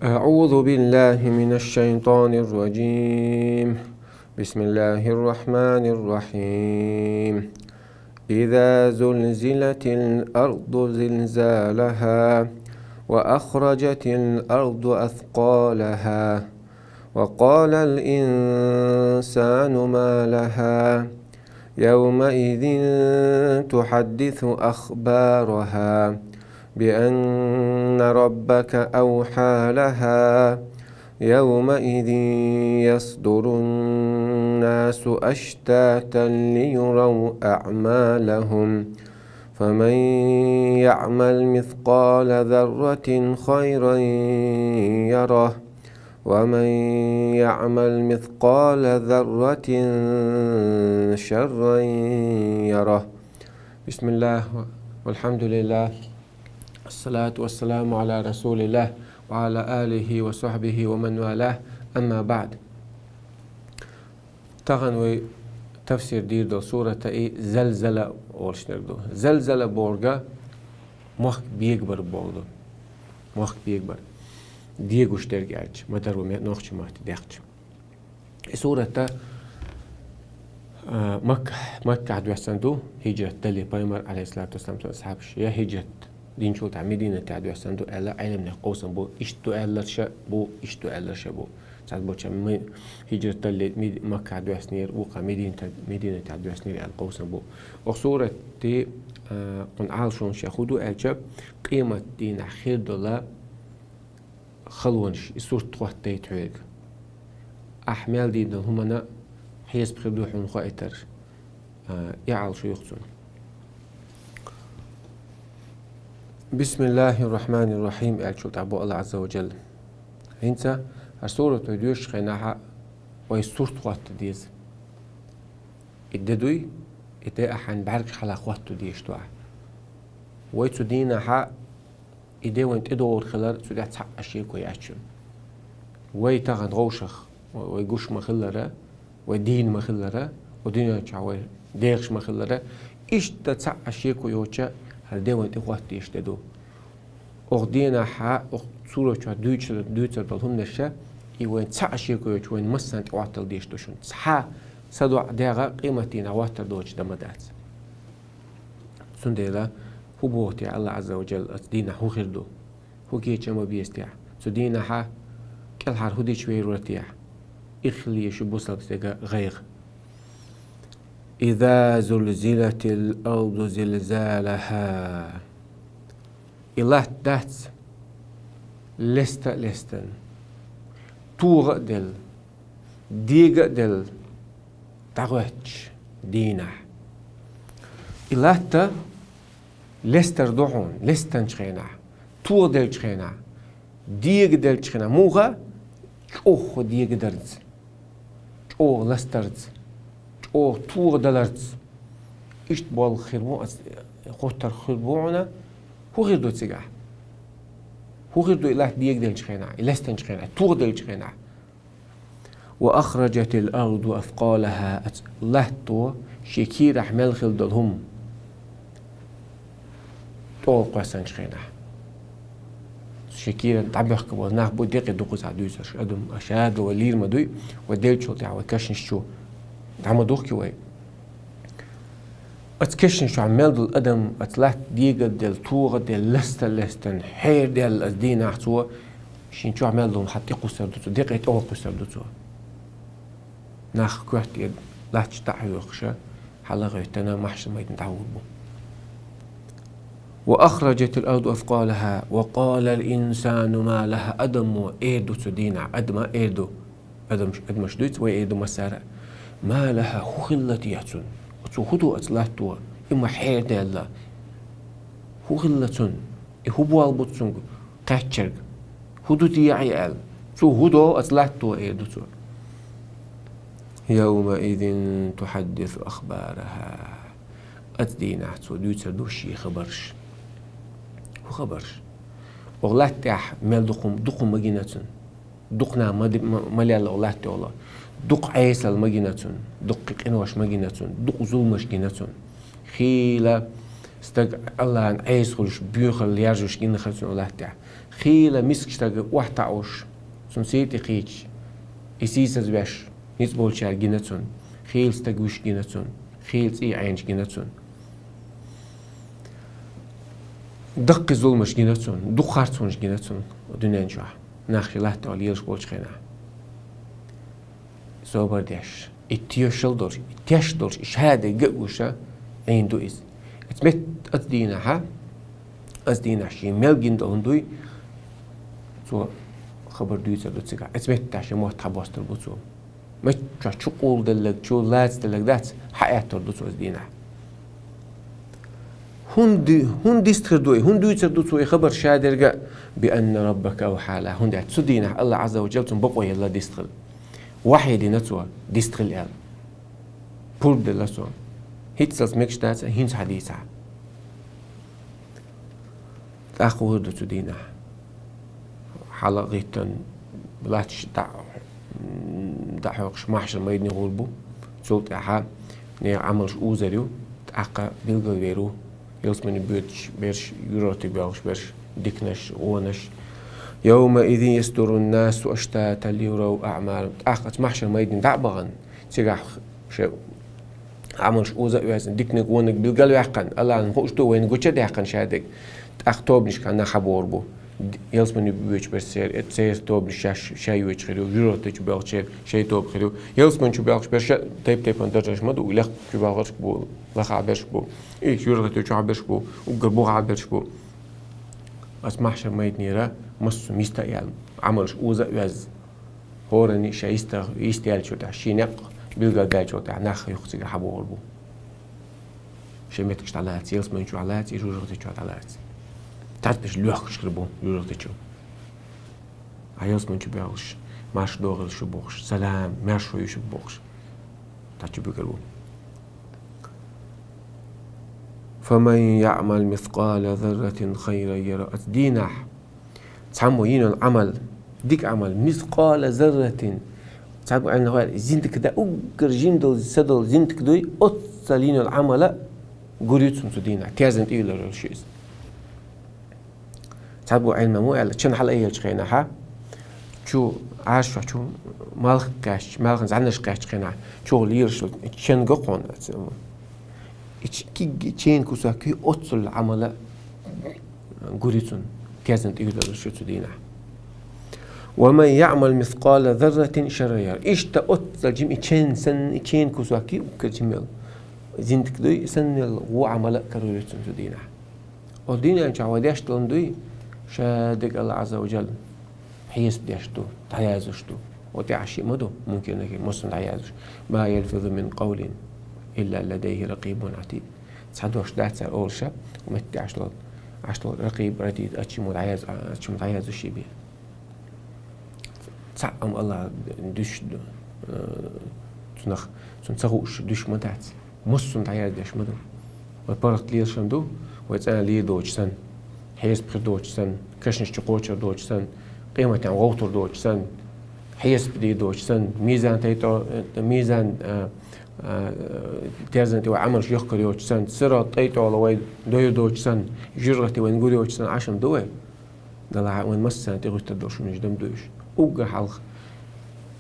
أعوذ بالله من الشيطان الرجيم. بسم الله الرحمن الرحيم. إذا زلزلت الأرض زلزالها وأخرجت الأرض أثقالها وقال الإنسان ما لها يومئذ تحدث أخبارها بأن ربك أوحى لها يومئذ يصدر الناس أشتاتا ليروا أعمالهم فمن يعمل مثقال ذرة خيرا يره ومن يعمل مثقال ذرة شرا يره. بسم الله والحمد لله الصلاة والسلام على رسول الله وعلى آله وصحبه ومن والاه. أما بعد، تغنوي تفسير دير سورة زلزلة ورشنردو. زلزلة بورغا مخ بيكبر بورغو، مخ بيكبر ديغوش ترجعج مدرو نوخش مات ديخش. سورة مكة عدو يحسندو هجرة دلي بايمر عليه الصلاة والسلام أصحابش يا هجرة دين شو تاع مدينة تعدو يحسندو ألا علم قوسم بو إشتو ألرش بو إشتو ألرش بو ساعد بو تشم هجرة دلي مكة عدو يحسنير وقع مدينة تعدو يحسنير القوسم بو. وصورة تي قن عالشون شاخدو ألشب قيمة دين خير دولا خلونش الصورة توحد تيتعيق أحمال دين همنا حيس بخدوحون خائتر يعال شو يخصون. بسم الله الرحمن الرحيم. ألشو تعبو الله عز وجل هنسا الصورة تدوش خيناها ويصورة وقت ديز الددوي إده أحن بعرك حلاق وقت ديش توع ويتو دينها إده وانت إدور خلال سودة تحق أشياء كوي أشون ويتغن غوشخ ويقوش مخلرة ودين مخلرة ودين يتشعوي ديغش مخلرة إيش تتحق أشياء كوي يوتشا هل وانت وقت ديش تدو أغدينا حا صورة شو دوتر بالهم نشا إيوان تحق أشياء كوي يوتشا وين مسان تواتل ديش دوشون تحا سدو ديغا قيمتين واتر دوش دمدات سنديلا هو بوتي الله عز وجل دينا هو خردو هو كيتش ما بيستيع سدينا حا كل حار هدي شوي رتيع إخلي شو بوصل تيجا غير. إذا زلزلت الأرض زلزالها إله دات لستن توغ دل ديغ دل تغوش دينا إله تا لستر دوحون لستن شخينا توغ دل شخينا ديغ دل شخينا موغا اوه ديغ درز اوه لسترز اوه توغ دلرز إيش بال خيرمو خوتر خيرمونا هو غير دو تسيقع هو غير دو إله ديك دل شخينا إلستن شخينا توغ دل شخينا. وأخرجت الأرض أثقالها الله تو شكير أحمل خل دلهم توغ قوسن شخينا شكير تعبخ قبل ناخ ديق دوقز عدوس أدم أشاد ولير مدوي وديل شو تاع وكشن شو تعمل دوخ كوي أتكشن شو عمل دل أدم أتلات ديقة دل توغة دل لستن حير دل الدين أحتوا شين شو عمل دل حتى قصر دوتو ديقة أول قصر دوتو ناخ كوحت يد لا تشتعي وخشة حلا غيتنا محش ما يتنتعود بو. وأخرجت الأرض أثقالها وقال الإنسان ما لها أدم إيدو تدينا أدم إيدو أدم شدوت وإيدو مسارة ما لها خلة يحسن هدو أتلاتوا إما حير دالا هو غلة هو بوالبوتسون قاتشرق هدو ديعي آل هدو أتلاتوا إيدو يومئذ تحدث أخبارها أتدينا دوتر دوشي خبرش هو خبرش أغلات تاح مال دقم مجينة دقنا مليال أغلات تاولا دق عيسل مجينة دق قنوش مجينة دق ظلمش جينة خيلة استق الله عن عيس خلش بيوخل يرجوش جين خلصون الله تاع خيلة مسكشتاق وحتعوش سن سيتي خيش إسيسز باش نسبول شار جنتون خيل ستاقوش جنتون خيل إي عينش جنتون دق ظلمش جنتون دخارتونش جنتون ودنيا نشوح ناخش الله تعالى يلش بولش خينا صوبر ديش اتيوشل دورش اتياش دورش شهادة قوشة عين دويز اتمت أدينا ها أدينا شيء ملجين دوندوي سو خبر دويز دوتسيكا اتمت تاشي موت حباستر بوتسو ما تشقول دلك شو لاتس دلك دات حياتر دوتسو أدينا هون ديستردوي هون دويتر دوتسو خبر شادرقا بأن ربك أوحى له هون دات سدينا الله عز وجل تنبقوا يلا ديستر وحي دي نتوى ديسترل ال بول دي لسو هيتسلس ميكشتات هينس حديثة تأخذ دو تدينا حلقيتن بلاتش دعوكش محشر ما يدني غولبو سولت احا ني عملش اوزريو تأقى بيلغو ويرو يلس مني بيوتش بيرش يوروتي بيوش بيرش ديكنش غونش يومئذ يصدر الناس أشتاتا ليروا أعمالهم أخذت محشر ما يدين دعبغن تيجح شو عملش أوزا ويزن ديكنك ونك بالقلب يحقن الله نخوش تو وين قوتش يحقن شادك أختوب نش كان نخبور بو يلس مني بيوش برسير اتسير توب نشاش شاي ويش خيرو يروت تيجي بيلشير شاي توب خيرو يلس من شو بيلش برش تيب ندرجش مدو ولخ شو بيلش بو لخ عبرش بو إيش يروت تيجي عبرش بو وقربوه عبرش بو بس محشر ما يدنيرا مصر ميستقيال عملش أوزا ويز هورني شايستا يستيال شو تعشينق بيلقى داي شو تاع ناخ يخزي حبو غربو شميتكش تعلات يلس من شو علات يجو رغتي شو تعلات تعرفش لوخ شربو رغتي شو عيلس من شو بيعوش ماش دوغل شو بوخش سلام ماش شو يشو بوخش تعرفش بيقلبو فمن يعمل مثقال ذرة خيرا يرى دينح تعمو ينو العمل ديك عمل مثقال ذرة تعمو عن هوال زينتك دا أقر جيندل سدل زينتك دوي أتصلين العمل قريتهم تدينح تيازن إيلا رشيز تعمو علم مو على تشن حل أيل شخينا ها شو عارش شو مالخ كاش مالخ زعنش كاش شخينا شو ليرش تشن ققون كي تشين كوساكي أتصل العمل قريتهم كازن تيجي شو تدينا ومن يعمل مثقال ذرة شرا يرى إيش تأتصل جم إتشين سن إتشين كوساكي وكجمل زينتك دوي سن وعمل كروريتهم تدينا ودينا إن شاء الله ديش تلندوي شادق الله عز وجل حيس ديشتو تعيازشتو وتعشي مدو ممكن إنك مسلم تعيازش ما يلفظ من قول إلا لديه رقيب عتيد تصدقش دات أول شيء ومتى عشلون رقيب عتيد أتشمو تعياز الشيء بيه تعم الله دش تنخ تنسخوش دش متعت مسلم تعياز دش مدو وبرت ليه شندو ويتأنا ليه دوش سن حيس بخير دوش سن كشنش تقوتش دوش سن قيمة عن غوتر دوش سن حيس بدي دوش سن ميزان تيتو ميزان تيازنتي وعمل يخكر يوش سن سرط تيتو على وين دوي دوش سن جرتي وين قولي يوش سن عشان دوي دلع وين مسان تيغوش تدوش مش دم دوش اوجا حلق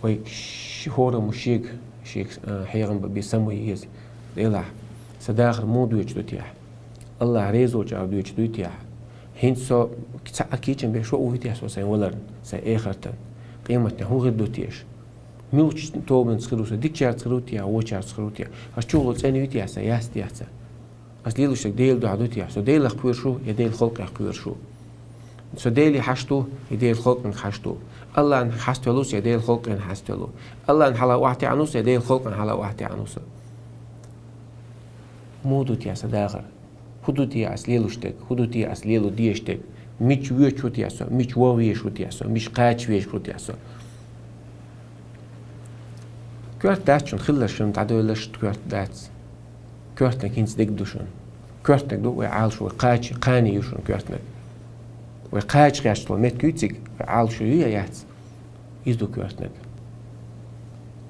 وي هورا مشيك شيك حيغن بيسمو يهز دلع سداخر مو دويش دوتيح الله ريزو جاو دويش دوتيح هنسو أكيد بيشو وفيتيح سو سين ولرن سين آخرتن قيمتنا هو غير دوتيش ميوش توبن سخروسا ديك شار سخروتيا هو شار سخروتيا أشتغل تاني ويتيا سياس تياسا أصلي لوشك ديل دو عدوتيا سو ديل أخبير شو يديل خلق أخبير شو سو ديل حشتو يديل خلق من حشتو الله أن حشتو لوس يديل خلق من حشتو لو الله أن حلا واحتي عنوس يديل خلق من حلا واحتي عنوس مودو تياسا داغر هدوتيا أصلي لوشتك هدوتيا أصلي لو ديشتك ميش ويشو تياسا ميش ويشو تياسا ميش قاتش ويشو تياسا كورت دات شون خلشون تعدولش كورت دات كورتك هنس ديك دوشون كورتك دو وعالش وقاج قاني يوشون كورتك وقاج قاش لو مت كوتيك وعالش ويا يات يزدو كورتك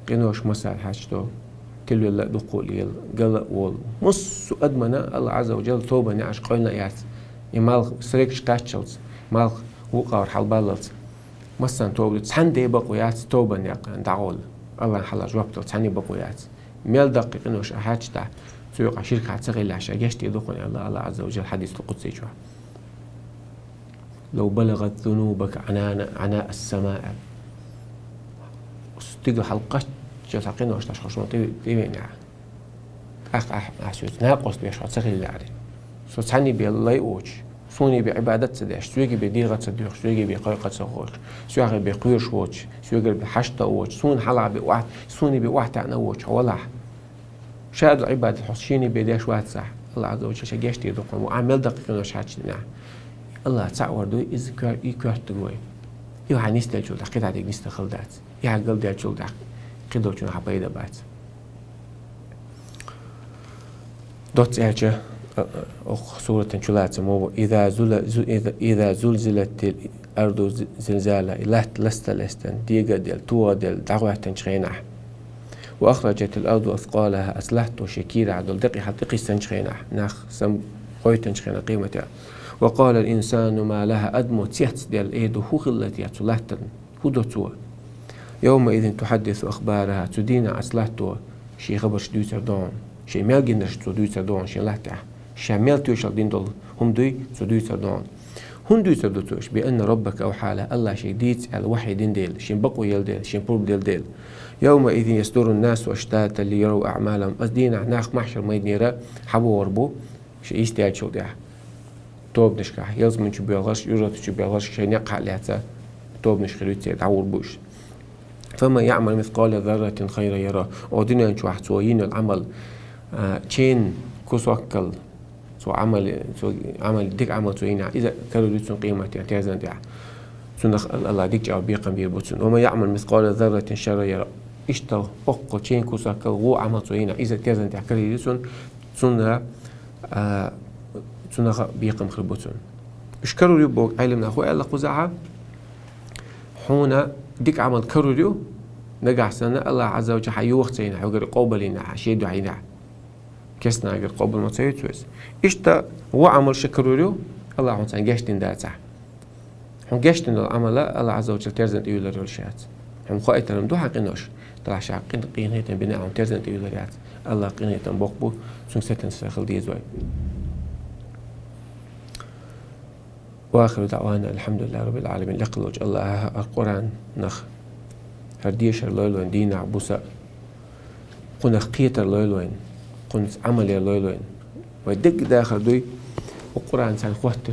ينوش مسال حاجتو تلو لا دقول يل قال وول مص أدمنا الله عز وجل توبة نعش قلنا يات يمال سريكش قاشلز مال وقار حال باللت مثلا توبل تحندي بقويات توبا يقان دعول الله حلا جوابته تحني بقويات ميل دقيق إنه حاجته سوق شركة تغير عشان جشت يدخل الله عز وجل حديث القدسي شو لو بلغت ذنوبك عناء السماء استيقظ حلقة جلسقين وش تشخص تبين أحسوس ناقص بيش تغير العري سو تحني بالله يوج سوني بعبادة سداش سويجي بديغة سدوخ سويجي بقيقة سخوخ سويجي بقيرش ووش سويجي بحشطة ووش سون حلع بواحد سوني بواحد عنا ووش ولا شاد العبادة حسيني بداش واحد صح الله عز وجل شجعت يدقون وعمل دقيقة وش حاجتنا الله تعور دوي إذ كار تقوي يو هنيست الجود عقيد عليك نيست خلدات يا قلب ده الجود قيدو جون حبايدا بات دوت إرجع سورة تنشلات مو إذا زلزلت الأرض زلزالها لست ديجا ديل توا ديل دعوة تنشخينه وأخرجت الأرض أثقالها أسلحت وشكيرة عدل دقي حتقي تنشخينه ناخ سم قوي تنشخينه قيمتها وقال الإنسان ما لها أدمو تيحت ديال إيدو هو التي أتلحتن هدو توا يومئذ تحدث أخبارها تدينا أسلحتو شي خبر شدو سردون شي مالجن نشتو دو سردون شي لحتة شامل توشل دين دول هم دوي سدوي سردون هم دوي سردوتوش بأن ربك أو حالة الله شي ديت الوحي دين ديل شين بقوي يل ديل شين بروب ديل يومئذ يصدر الناس أشتاتا ليروا أعمالهم أصدينا ناخ محشر ما يدنيرا حبو وربو شي يستياد شو ديح توب نشكح يلزم من شو بيغش يرد شو بيغش شي نقع لعتا توب نشخلو تسيد عور بوش فما يعمل مثقال ذرة خيرا يراه ودنا نشو حتوين العمل تشين كوسوكل سو عمل ديك عمل سوينا إذا كانوا يدرسون قيمة اعتزازا دع سنخ الله ديك جاب بيقم بيربطون وما يعمل مثقال ذرة شر يرى إشتى أقو تشين كوساكل غو عمل سوينا إذا اعتزازا دع كانوا يدرسون سنخ بيقم خربطون إشكروا يبوك علمنا أخوة الله قزعها حونا ديك عمل كروريو نجح سنة الله عز وجل حيوخ سينا حيوغر قوبلنا حشيدو عينا كسنا غير قبل ما تسوي تويس إشتا هو عمل شكروريو الله عن سان جشتين داتا هم جشتين العمل الله عز وجل ترزن يولر الشات هم خايتن دو حقناش طلع شاقين قينيتن بناء هم ترزن يولرات الله قينيتن بوقبو سون ستن سخل دي زوي واخر دعوانا الحمد لله رب العالمين لقلوج الله القرآن نخ هرديش الليلوين دينا عبوسا قنا قيتر الليلوين كنت عملي الليلوين ودق داخل دوي القرآن سان خوات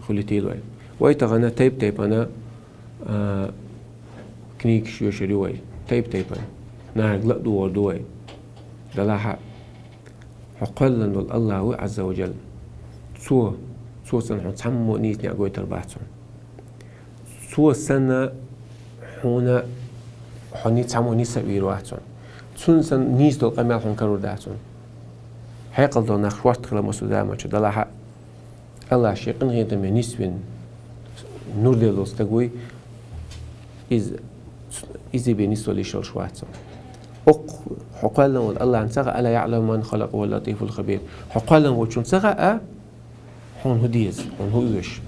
خليتي لوين ويتغنى تيب أنا كنيك شو شريوي تيب أنا نار لا دور دوي دلاها حقلا الله عز وجل سو سنة تسمو نيتني أقوي تربعتهم سو سنة هنا حني تسمو نيسا بيرواتهم سن نيس دول قمال حن كرور داتون حيقل دول نخوات خلا مسودامة شو دلاها الله شيقن هي دم نيسوين نور ديال دوستقوي إذا بينيسو ليشول شواتهم حقالنا والله عن سغى ألا يعلم من خلق واللطيف الخبير حقالنا وشون سغى هون هديز هون هوش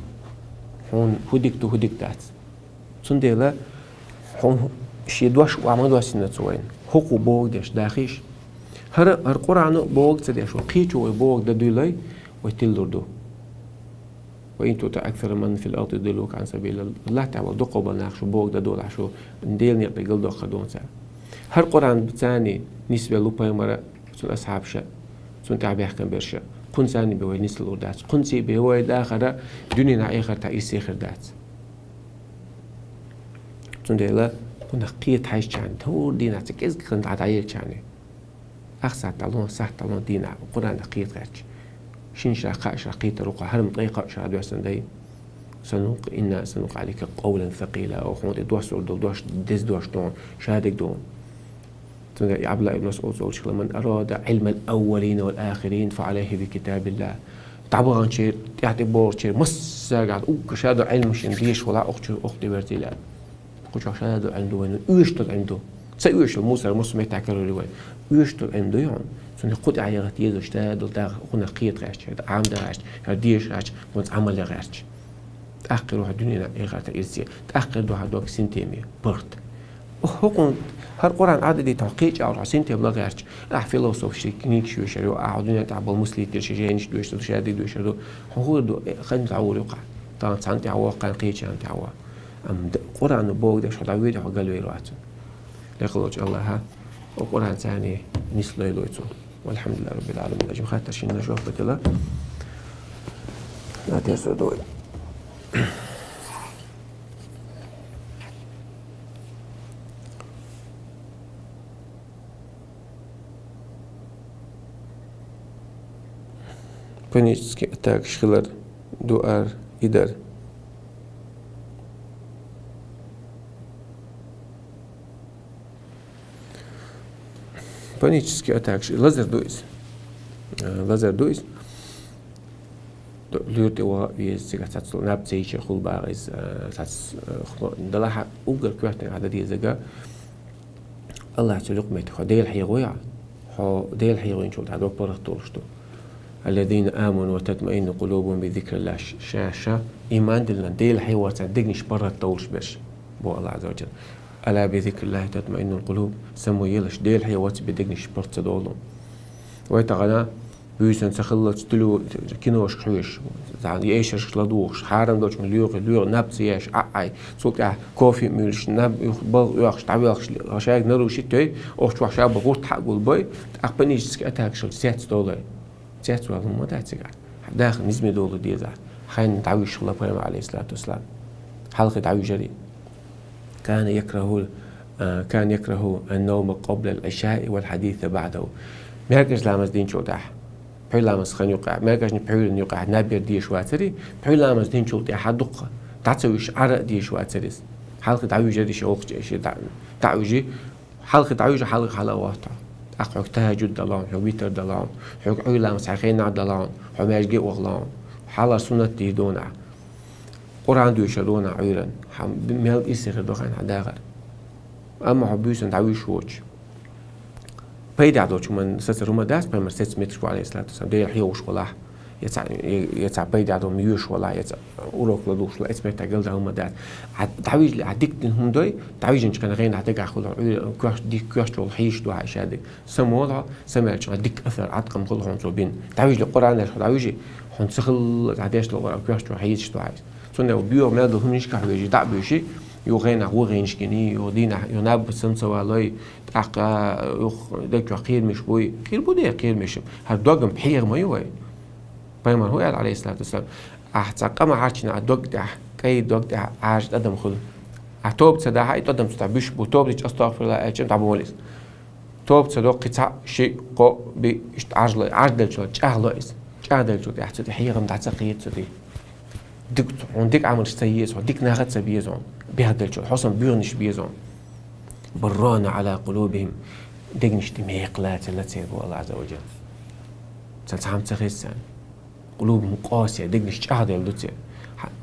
هون هديك دات سن ديلا هون شي دوش وعمل واسنة سوين حقو بوغ ديش داخيش هر قرآن بوغ تديش وقيتو بوغ ددولي ويتلدردو وإن تطع أكثر من في الأرض يضلوك عن سبيل الله تعالى دقوا بناخشو بوغ ددول عشو نديل نيقل قلدو خدون سا هر قرآن بتاني نسبة لوبا مرة سن أصحاب شا سن تعبي أحكم برشا كن ساني بوي نسل الأردات كن سي بوي الآخرة دنيا آخر تعيس سيخر دات سن ديلا كنا قيت حيش كان تور دينا تكيز كنت عتاير كاني أخسر تلون سح تلون دينا القرآن قيت غيرش شين شاقة شاقيت رقع هرم طريقة شاد وسن داي سنوق عليك قولا ثقيلا أو خمود دوش دوش دز دوش دون شادك دون تنقى عبد الله ابن مسعود شغل من أراد علم الأولين والآخرين فعليه بكتاب الله تعبان شير يعتبر شير مسا قاعد كشادو علم شنديش ولا أختي برتيلا كوش شادو عنده وين يشتغل عنده سيشتغل موسى المسلم يتعكروا لوين يشتغل عنده يعني سن قد عيرت يزو اشتاد ولا قنا قيت غاش عام دراش هديش غاش وانت عمل غاش تأخر واحد دنيا إيغا تإرسي تأخر واحد دوك سنتيمي برد وحكم هر قرآن عدد تحقيق أو سنتي بلغيرش فيلسوف شيكنيك شو شريو دنيا تعب المسلي ترشيجينش دوش تشادي دوش دو هو دو خن تعول يقع طبعا سنتي عوا قان قيش أنت عوا أم قرآن بوق ده شو دعويد قالوا يروحون لقلوج الله ها وقرآن ثاني نسل يلويتو والحمد لله رب العالمين أجمع خاطر شيء نشوف بتلا لا تسودوي Panički atak škilar duar idar. Panički atak lazer duis. Lurte wa vies sigat satslo nabtseich khul baris sats dalaha ugar kwatna adadi zaga Allah تلق ميت خديل حيغويا ديل حيغوين شو تعدوك برختولشتو الذين آمنوا وتطمئن قلوبهم بذكر الله شاشة إيمان دلنا ديل حيوة تعدقنش برا الطولش برش بو الله عز وجل ألا بذكر الله تطمئن القلوب سمو يلش ديل حيوة بدقنش برت دولهم ويتغنى بيسن سخلت تلو كينوش حوش يعني ايش لدوش حارم دوش مليوغ نبت ياش اي صوت كوفي ملش نب يخبل ياخش تعبيخش غشاك نرو شتوي اوش وحش ابو قوت حقول باي اقبنيش سك اتاك شو $7 $7 ما تاتيك داخل نسمي دول ديزا خاين تعويش الله بريم عليه الصلاه والسلام حلقه تعوي جري كان يكره النوم قبل العشاء والحديث بعده ما هكذا لامز دين شو تاح بحيلامس خان يقع ما كاش بحيل يقع نابير ديش واتري بحيلامس دين شو تاح دقه تعتويش عرق ديش واتريس حلقه تعوي جري شي شي تعويجي حلقه تعويج حلقه حلاوات اقعد تهجد دلان حويتر دلان حق علامس حقينا دلان حماجي وغلان حالا سنة ديدونا قرآن دوش دونا عيرا ميل إسر دوخان حداغر أما حبيسن تعويش ووش بيدع دوش من ستر هما داس بيمر 6 متر عليه الصلاة والسلام دي الحيوش والله يتع بيدع دو ميوش والله يتع أوروك لدوش لا اسمه تقل ده هما داس تعويج عديك هم دوي تعويج إنش كان غين عديك أخذ كواش دي كواش دول حيش دو عشادي سموضع سمعت عديك أثر عدقم كلهم صوبين تعويج القرآن ده تعويجي حنسخل عديش لو كواش دو حيش دو عايز سنة وبيو ما دهم يشكح ويجي دعبيشي يغين هو غينشكني يودينا يناب سنسوا علي تحقا دك خير مش بوي خير بودي خير مش هالدوغم بحير ما يوي بيمر هو عليه الصلاة والسلام أحتقم عاشنا الدوغ ده كي دوغ ده عاش أدم خل أتوب تصدق هاي تقدم تتعبش بتوب ليش أستغفر الله أجمع تعبوليس توب تصدق قطع شيء قو عجل شو جهل شو تحت حيرم تعتقيد صدي ديك عمل سيئ ديك ناخد سبيزون بهدل شو حسن بيرنش بيزون برانا على قلوبهم ديكنش تميقلات التي هو الله عز وجل تلتعم تغيسان قلوبهم قاسية ديكنش جهد يلدوتي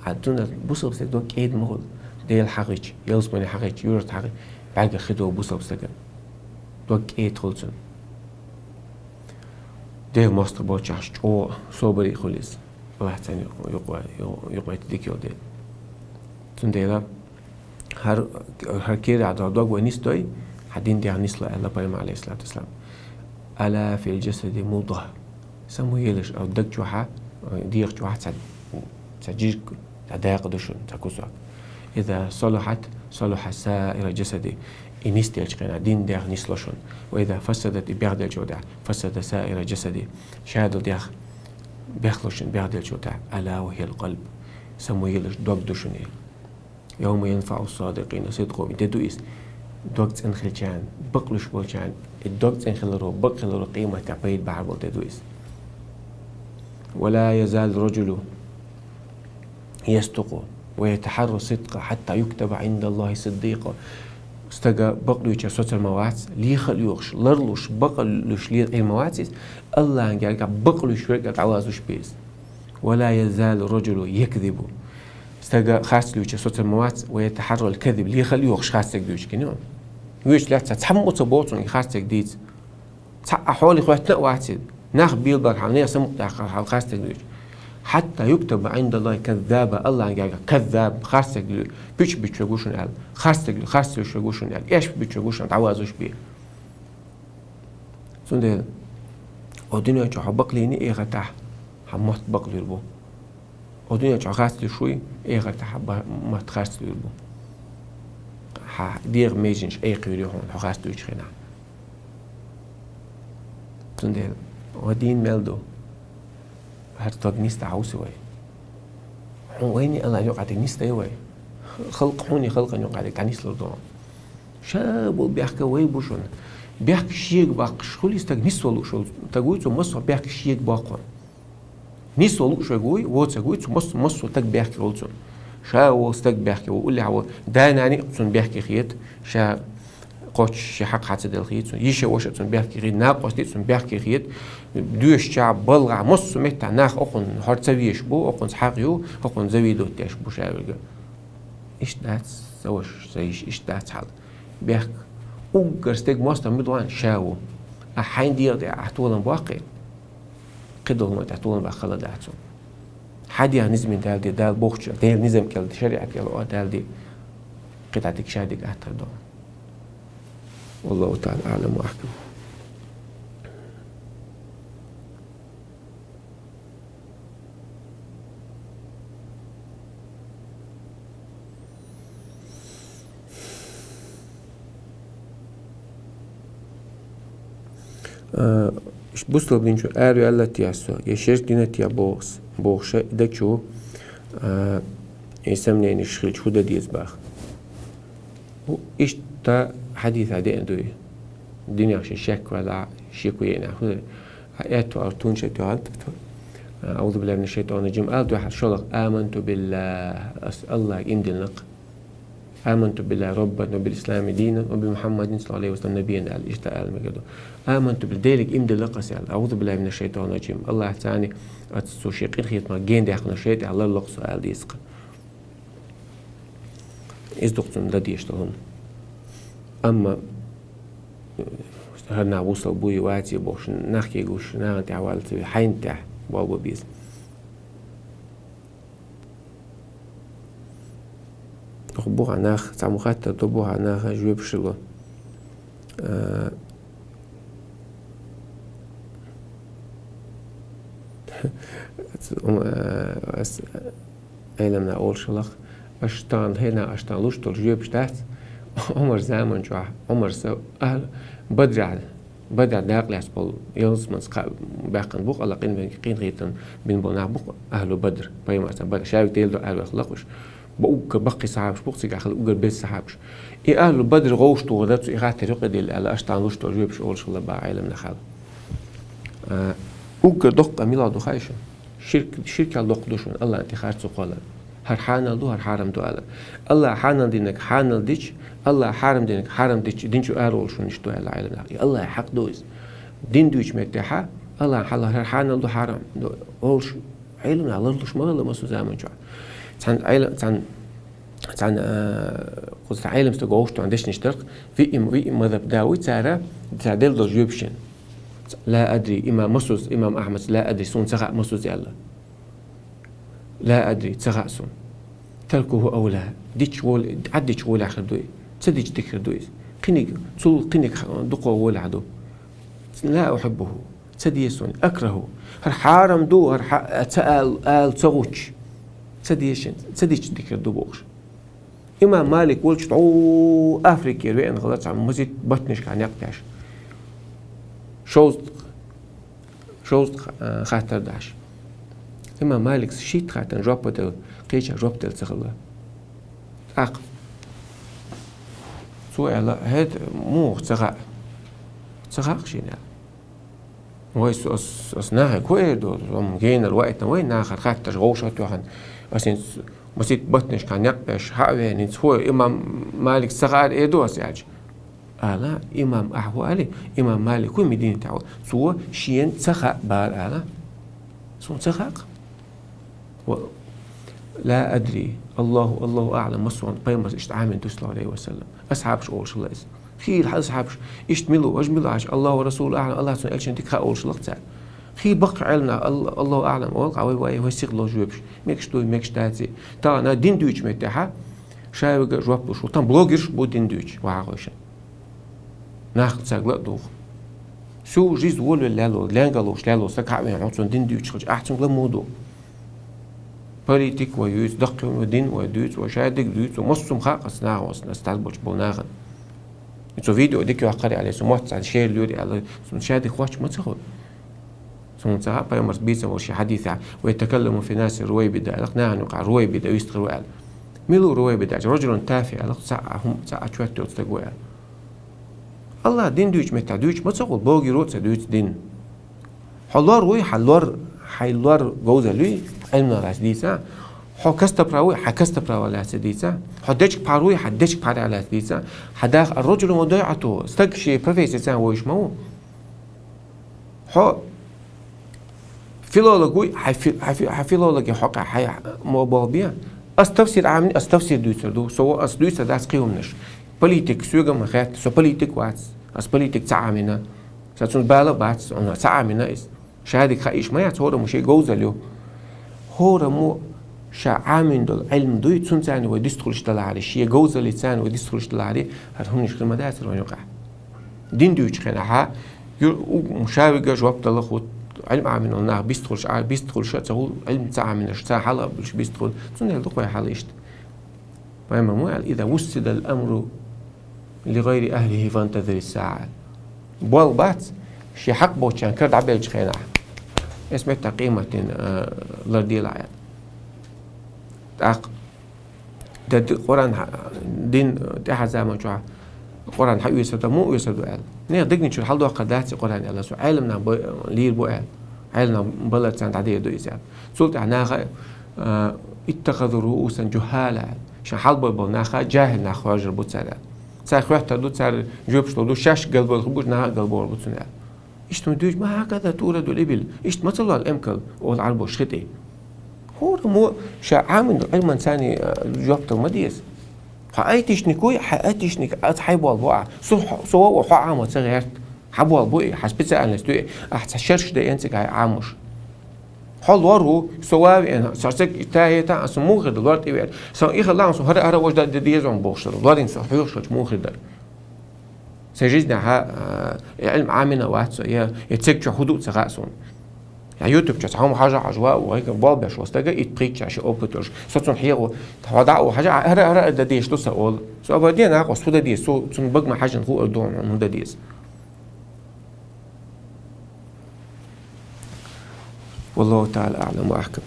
عدونا بوصل بسك دوك ايد مغل دي الحقيق يلزمني حقيق يورت حقيق بعد خدو بوصل بسك دوك ايد خلصن دي ماستر بوتشاش او صوبري خلص واحد ثاني يقوى تديك يودي تنديلا هر كير عدو دوغ ونيستوي حدين دي عنيسلا الله بريم عليه الصلاة والسلام ألا في الجسد مضغة سمو يلش أو دق جوحة ديق جوحة تجيك تداق دوشن تكوسوك إذا صلح سائر جسدي إنيستي أجقنا دين ديق نيسلوشن وإذا فسدت بيغد الجودع فسد سائر جسدي شهد ديق بيخلوشن بيغد الجودع ألا وهي القلب سمو يلش دوغ دوشن يوم ينفع الصادقين صدقهم تدويس دوغت انخل جان بقلش بولجان الدوغت انخل رو بقل رو قيمة تعبيد بعربل تدويس ولا يزال رجل يصدق ويتحرى صدقه حتى يكتب عند الله صديقا استجا بقلوش سوتر مواتس ليخل يوخش لرلوش بقلوش لي المواتس الله انجا بقلوش ورقة عوازوش بيس ولا يزال رجل يكذب استجا خاص لوش صوت الموات ويتحرى الكذب ليه خليه يخش خاصك دوش كنيون ويش لا تتحمل تبوتون خاصك ديت تح حولي خوات نواتد ناخ بيلبر حنيا سمق خاصك دوش حتى يكتب عند الله كذابة الله يعني كذاب خرسك بيش بيتشوشون قال خرسك يشوشون قال إيش بيتشوشون تعوازوش بيه سندل الدنيا جو حبق ليني إيه غتاح حمت بقلي البو الدنيا جو خرسك شوي إيه غتاح ما تخرسك البو ها دير ميجنش أي قيري هون خرسك يشخنا سندل ودين ملدو هرتاق نيستا عوسوي ويني الله يقعد نيستا يوي خلق حوني خلق يقعد كنيس لردون شابو بيحكي ويبوشون بيحكي شيك باق شغل يستاق نيسولو شغل تقوي تو مصو بيحكي شيك باقون نيسولو شغوي وتقوي تو مصو تاق بيحكي غلطون شاو استاق بيحكي وقول لي عو داناني قصون بيحكي خيط شا قوش شي حق حتى دل خيط يشي وش تون بيحكي خيط ناقص تون بيحكي خيط دوش شعب بلغع مص متع ناخ أقن هرتسويش بو أقن سحقيو أقن زويدو تيش بو شاورجا إيش دات سوش زيش إيش دات حال بيحك أوجر ستيج ماستر مدوان شاو أحين دير أحتولن باقي قدر ما تحتولن بخلا داتو حد يعني نزمن دال بوخش دال نزم كل شريعة كل دال دي قطعتك شادك أحتر دون والله تعالى أعلم وأحكم إيش بوستو بنشو أريو الله تياسو يشير دينا تيا بوخشة إذا شو يسمى يعني شغل شو ده ديز باخ إيش تا حديث هذا أندوي الدنيا عشان شك ولا شيكو يعني هو آيات أرتون شيء أعوذ بالله من الشيطان الرجيم قال واحد شلق آمنت بالله الله يندلق آمنت بالله ربا وبالإسلام دينا وبمحمد صلى الله عليه وسلم نبيا قال إشتاء المجد آمنت بالديلك إمدلق سأل أعوذ بالله من الشيطان الرجيم الله تعالى أتسوشيقين خيطنا جين دي أخنا شيء الله اللق سؤال ديسق إزدقتم لدي يشتغلون أما هرنا وصل بوي واتي بوش نحكي جوش نانتي عوالتي حين تح بابا بيز تخبوها ناخ تعمخات تطبوها ناخ جواب شلو علمنا أول شلخ أشتان هنا أشتان لوش تل جواب شتات عمر زمان جو عمر سو أهل بدر داقل يسبل يلزم باقن بوق الله قين غيتن بين بنا بوق أهل بدر بيما بدر شايف تيلدو أهل أخلاقش بوق بقي صحابش بوق سيجا خل أوجر بيت صحابش أهل بدر غوش تغدت إغاثة رقد على أشتان لوش تل جواب شغل شغل بقى علمنا خال أوجر دق ميلاد خايشن شركة دق دوشون الله أنت خارج قالا هر حانل دو هر حرم دو ألا الله حانل دينك حانل ديش الله حرم دينك حرم ديش دينشو أرول شو نشتو على العالم الحقيقي الله حق دوز دين دوش متاحة الله حلا هر حانل دو حرم دو أولش علمنا الله لوش ما الله مسو زمان شو تان علم تان قصة علم استجوش تو عندش نشترك في مذهب داوي ترى تعدل دو جوبشن لا أدري إمام مسوس إمام أحمد لا أدري سون سخاء مسوس الله لا أدري تغاسون تركه أولى ديش وول عديش وول آخر دوي تديش ذكر دوي قنيك تول قنيك دقوا وول عدو لا أحبه تديسون أكرهه هر حارم دو هر تأل آل تغوش تديشن تديش ذكر دو بوش إمام مالك ولش تعو أفريقيا وين غلط عم مزيد بطنش كان يقتاش شوز خاطر داش إمام مالك شيء خاطر جوابته قيشة جوابته تغلا عقل سؤال هاد مو تغاق شينا ويس أصناها كويدو جينا الوقت وين ناخر خاطر غوشة توهن أصلا مسيت بطنش كان يقبش حاوي نتسوي إمام مالك صغار إيدو أسياج لا إمام أحوالي إمام مالك كل مدينة تعو سوى شين تغاق بار سون تغاق لا أدري الله أعلم مصر قيمة إشتعامل صلى الله عليه وسلم أصحابش أول شو الله خير أصحابش إشتملوا وأجملوا عش الله ورسوله أعلم الله سبحانه وتعالى تكخا أول شو لقتال خي بق علنا الله أعلم أول قوي وأي وسيق الله جوبش ميكش دوي ميكش تاتي تا أنا دين دويش متاحة شايف جواب بشو تام بلوجرش بو دين دويش وعاقوشة ناخد ساقلا دوغ سو جيز ولا لالو لانغالوش لالو سكعبين عطون دين دويش خج أحسن كلا مودو بوليتيك ويوز دقي ودين ودويش وشادق دويش ومصم خاقص ناغوس نستعبوش بوناغن يتو فيديو ديك يقري عليه سموت على شير لوري على شادق خوش ما تاخد سمعتها بيمرس بيتسا وشي حديثة ويتكلم في ناس رويبدة لقناها نقع رويبدة ويستغلوا قال ميلو رويبدة رجل تافه لق ساعهم ساعة شوية تستقوا قال الله دين دويش متى دويش ما تقول بوجي روت دويش دين حلوار وي حلوار جوزة لي علمنا راس ديسا حكست براوي حكست براوي على سديسا حدش باروي حدش بار على سديسا حداخ الرجل مضيعته استكشي بروفيسور سان ويش مو حو فيلولوجي فيلولوجي حق حي موبابيا استفسر عامل استفسر دوسر دو سو اس دوسر داس قيومنش بوليتيك سوغا مخات سو بوليتيك واتس اس بوليتيك تعاملنا ساتون بالا باتس انا تعاملنا اس شهادك خايش ما يعتبر مش جوزليو هو مو شعامل دول علم دوي تون ثاني وديستخلش طلع شيء جوزلي ثاني وديستخلش طلع عليه هرهم نشكل مدارس وينقع دين دويش خناها مشاوقة جواب طلع علم عامل إنه بيستخلش تقول علم تعامل إشتاء حلا بلش بيستخل تنهي الدقوة حلا إشت فإما موعل إذا وسد الأمر لغير أهله فانتظر الساعة بول بات شي حق بوتشان كرد عبيل خينا اسمه تقيمة لردي العيال تاق ده قرآن دين تحت زمان شو قرآن حق يسد مو يسد قال نه دقني شو حال دو قدات قرآن الله سو علمنا لير بو قال علمنا بلد سنت عادية دو يسال سلط عناها اتخذوا رؤوسا جهالا شان حال بو ناخا جاهل ناخ راجل بو تسال ساخ وقت دو تسال جوبش دو شاش قلب الخبوش نها قلب بو تسال ايش تمدوج ما هكذا تولد الابل ايش ما طلع الامكل والعرب شختي هو مو شا عامل علما ثاني جوبت المديس حقيتش نكوي حقيتش نك أتحب والبوع سوا وحق عام صغيرت حب والبوع حسبت أنا استوي أحتشرش ده أنت جاي عامش حال واره سوا أنا صارتك تاهي تا أسمو خد الوقت إيه سو إيه خلاه سو هذا وش ده ديزون بوشر الوقت سو حيوش مو خد سجدنا علم عامنا واحد سو يتسكت حدود سقاسون يعني يوتيوب جت هم حاجة عجواء وهيك بالبش واستجا يتقيتش عشان أوبتورش صوتهم حيرو تواضع وحاجة هذا ده ديش لسه أول سو أبدي أنا أقصد ده ديش سو بقى حاجة نقول أردون عن ده ديش والله تعالى أعلم وأحكم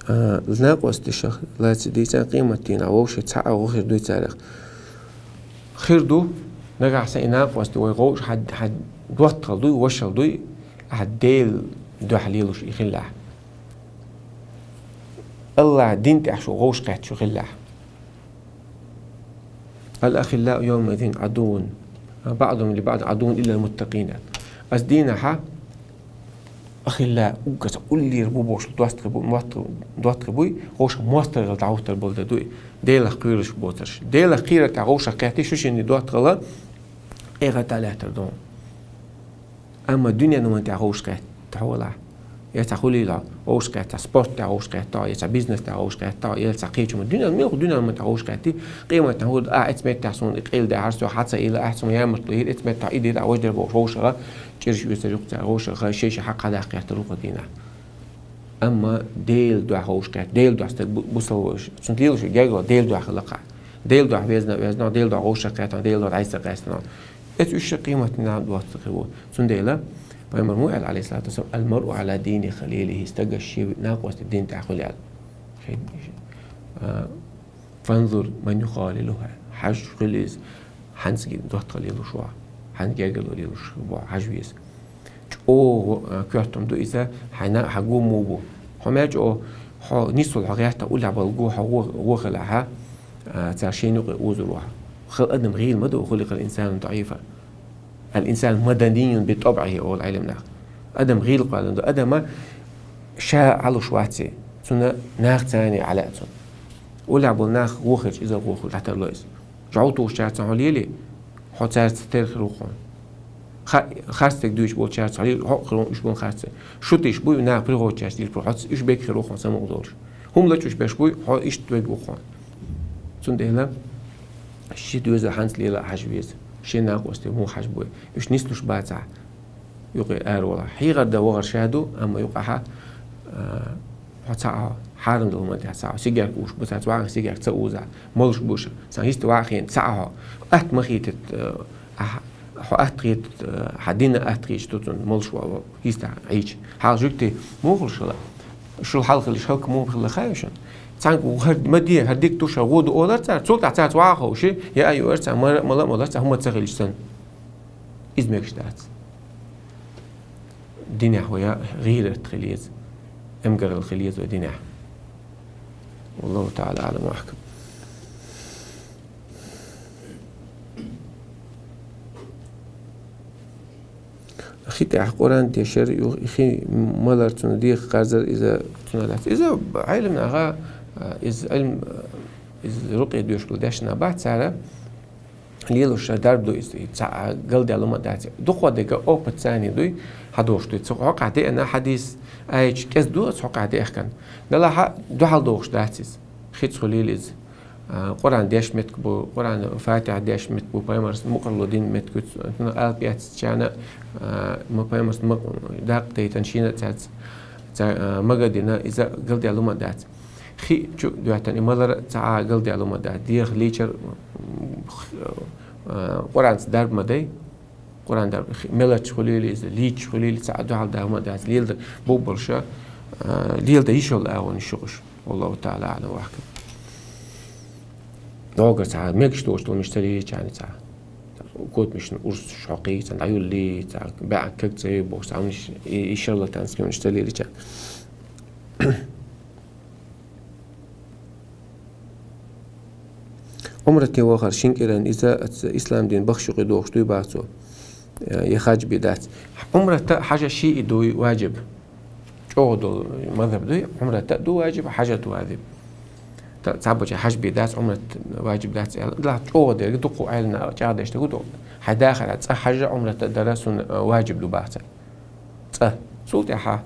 الناقص الشخص لا تديس قيمتين أو شيء تسعة أو غير دوي تاريخ خير دو نرجع سيناق وست ويغوش حد دوتر دوي وشر دوي عديل دو حليلوش يخلاه الله دين تحشو غوش قاعد شو خلاه الأخلاء يومئذ عدو بعضهم لبعض عدو إلا المتقين أسدينها أخلاء وكذا كل يربوش دوات ربوي غوش ماستر الدعوة البلدة دوي ديلا قيرش بوترش ديلا قيرة تعوش كاتي شوش إني دوات غلا إيغا تاله تردون أما الدنيا نوان تعوش كات تحولها يتقولي لا غوش كات سبورت تعوش كات يتا بيزنس تعوش كات يتا قيتشم الدنيا الميل الدنيا ما تعوش كاتي قيمة تهود اتمت تحسون إقيل ده عرسو حتى إلى أحسن يامر طويل اتمت تعيدي لا وجد غوش غا تشيرش يستجوق غوش غا شيء حق هذا قيتلوق دينا أما ديل دو غوش كات ديل دو استك بوصلوش سنتيلوش جايو ديل دو خلقة ديل دو وزنا ديل دو غوش كات ديل دو عايز قاسنا اتوش قيمة نعم دو استقبول سنديلا فالمرموع عليه الصلاة والسلام المرء على دين خليله استجى الشيء ناقص الدين تأخذ فانظر من يخاللها حج خليز حنس جد دوت خليله شو حنس جاجل خليله شو حجويس أو كرتم دو إذا حنا حجو موبو حماج أو نيسو الحاجات تقول على الجو هو خلعها تعشين وزروها خلق أدم غير مدو خلق الإنسان ضعيفا الإنسان مدني بطبعه أو العلم ناخ أدم غير قال أدم شاء على شواتي ثم ناخ ثاني على أتون ولعب الناخ وخرج إذا وخرج حتى اللويس جعوتو شارت عليلي حتى تاريخ روخون خاستك دوش بول شارت عليل حق خلون إيش بول خاست شوتيش بوي نا بريغو شارت ديل بروحات إيش بيك روخون سامو دور هم لا تشوش باش بوي حق إيش تبيك روخون سون دهلا شي دوزا هانس ليلا حجبيز شي ناقوستي مو حجبوي إيش نيستوش باتع يقي أرولا هي غدا وغر شادو أما يقعها حتى حارم دل ما تحسع سيجار وش بس واقع سيجار تسوزع ملش بوش سانيست واقعين ساعة أحد مخيت أحد حدينا أحد قيش توتن ملش يستع عيش حال جوكتي مو شلا شو الحلقة اللي شلك مو خلا خايشن تانك وهاد مدي هديك توش غود أولر تار صوت تعت واقع وشي يا أيوة أرتع ملا هم تسخيل سن إزمك شتات دنيا هويا غير تخليز امقر الخليز ودينه والله تعالى أعلم وأحكم أخي تحقوران تشر أخي مالر تنديق قازر إذا تنالات إذا علمنا غا إذا علم إذا رقي دوش قداشنا بعد سارة ليلوش درب دو إذا قلدي علومة داتي دخوا ديك أوبا تاني دوي هدوش دوي تسوق عدي أنا حديث أيش كذا دو تسوق عدي أحكن دلها دو حال دوش داتيز خيت خليلز قرآن داش متكبو قرآن فاتح داش متكبو بايمرس مقرلودين متكو تنا ألبيات تشانا ما بايمرس داق تيتنشينا تات مقدنا إذا قلدي علومة دات خي شو دواتني مدر تاع قلدي علومة دات ديخ ليشر قرآن درب مدي قرآن درب ملتش خليلز ليش خليل تاع دو حال داوما دات ليل بوبلشة ليل ده يشول أول الشغش والله تعالى أعلم وأحكم نوقع تاع ميكش توشتو مشتري يعني تاع كود مش نقص شقي تاع عيون لي تاع باع كك زي بوكس عاونش إن شاء الله تانسكي مشتري لي تاع عمرتي وآخر شنكران إذا إسلام دين بخشو قدوش دوي باتو يخاج بدات عمرة حاجة شيء دوي واجب جودو مذهب دوي عمرة دو واجب حاجة واجب تعبوا حاج بدات عمرة واجب دات لا جود دقوا علنا جادش تقولوا حداخل حاجة عمرة درس واجب دو بات صوت يا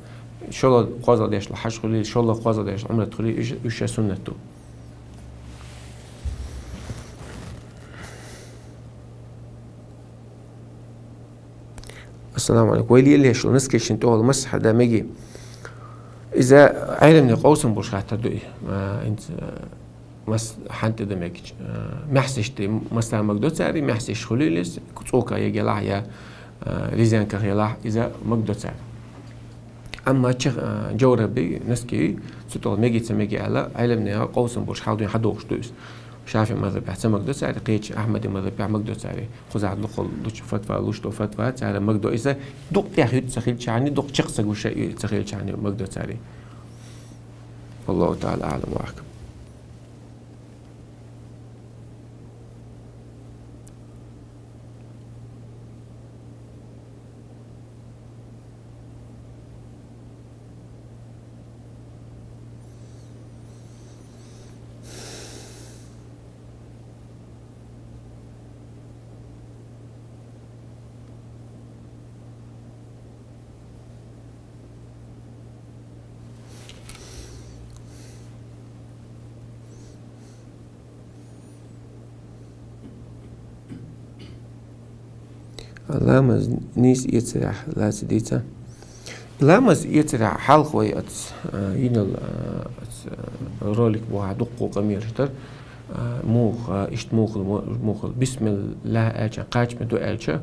شو الله قاضي ديش الحج خليل شو الله قاضي ديش عمرة خليل إيش سنته السلام عليكم ويلي اللي شو نسكيش انتو المسح ده ميجي إذا علمني قوسم بوش خاطر ما أنت مس حنت ده ميجي محسش تي مثلا مقدور سعري محسش خليلس كتوكا يجي لا يا ريزان كخيلا إذا مقدور سعر أما جوربي نسكي ستول ميجي تميجي على علمني قوسم بوش حاضرين حدوش دوس شافي ماذا بحث مقدور سعري قيتش أحمد ماذا بيع مقدور سعري خزع دخل لوش فتوى لوش تو فتوى سعر مقدور إذا دق تأخذ تخيل شعني دق شخص وش تخيل شعني مقدور سعري والله تعالى أعلم وأحكم لامز نيس يتسرح لا سديتا لامز يتسرح حلق ويأت ينال رولك بوها دقو قمير شتر موخ اشت موخل بسم الله ألشا قاج مدو ألشا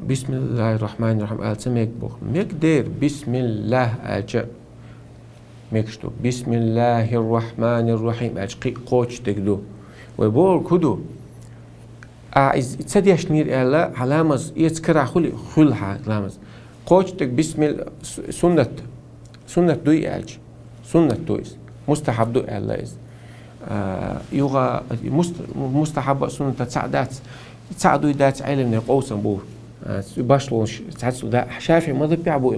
بسم الله الرحمن الرحيم ألشا ميك بوخ ميك دير بسم الله ألشا ميكشتو بسم الله الرحمن الرحيم ألشا قوش تكدو ويبور كدو إذا تديش نير إلا علامز يتكرع خلها علامز قوتك بسم سنة دوي ألج سنة دويس مستحب دوي إلا إز يوغا مستحب سنة تساعدات تساعدوا دات علم قوسم بور باشلونش تحسوا ده شافي ماذا بيعبو